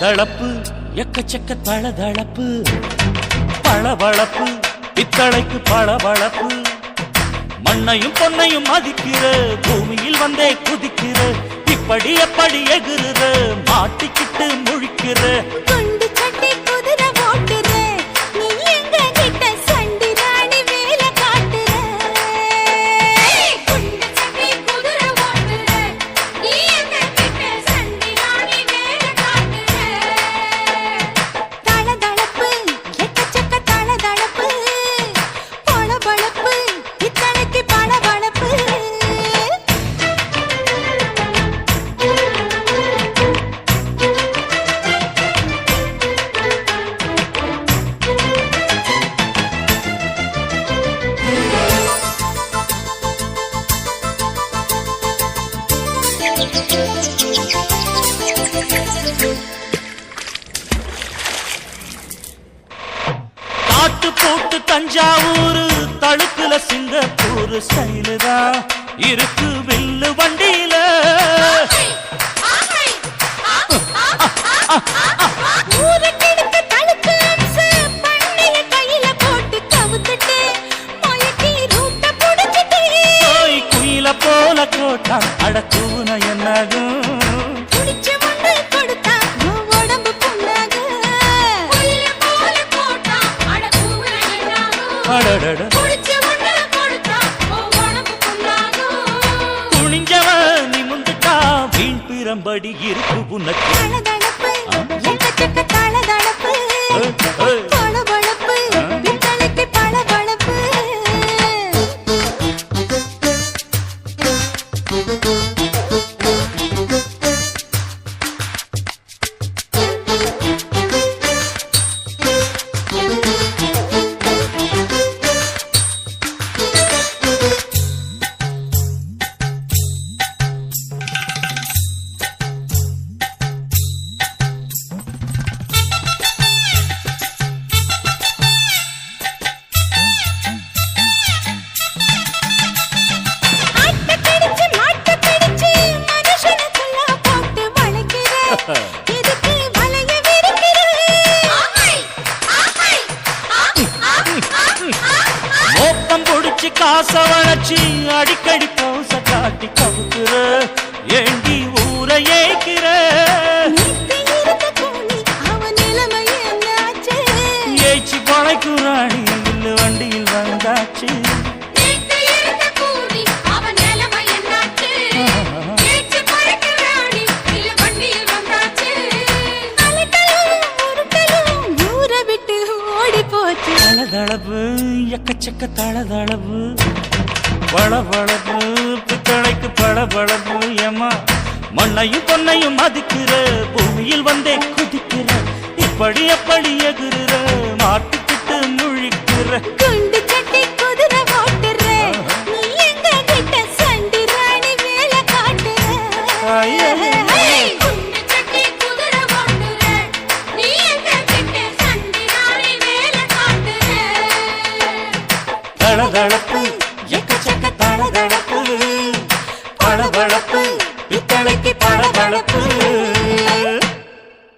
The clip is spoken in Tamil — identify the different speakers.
Speaker 1: தளதளப்பு எக்கச்சக்க தளதளப்பு பளபளப்பு பித்தளைக்கு பளபளப்பு மண்ணையும் பொன்னையும் மதிக்கிற பூமியில் வந்தே குதிக்கிற இப்படி எப்படி எகுற மாட்டிக்கிட்டு முழிக்கிற போட்டு தஞ்சாவூர் தழுக்குல சிங்கப்பூர் ஸ்டைலு தான் இருக்கு வில்லு வண்டியில குயில போல கோட்டா அடக்கூன என்னாகும் துணிஞ்சவன் நீ முந்துட்டா வீண் பிரம்படி இருக்கு உனக்கு மோப்பம் புடிச்சு காச வளர்ச்சி அடிக்கடி போச காட்டி கவுக்குற ஏண்டி ஊரை ஏக்கிற ஏச்சி கொலைக்குறாணி இல்லு வண்டியில் வந்தாச்சு தளதளப்பு எக்கச்சக்க தளதளப்பு பளபளப்பு பித்தளைக்கு பளபளப்பு ஏமா மண்ணையும் பொன்னையும் மதிக்கிற பூமியில் வந்தே குதிக்கிற இப்படி எப்படி எகுற மாட்டிக்கிட்டு முழிக்கிற
Speaker 2: குண்டு சட்டி குதிரை ஓட்டுற நீ எங்க கிட்ட சண்டி ராணி வேலை காட்டுற
Speaker 1: தளதளப்பு எக்கச்சக்க தளதளப்பு பளபளப்பு பித்தளைக்கு பளபளப்பு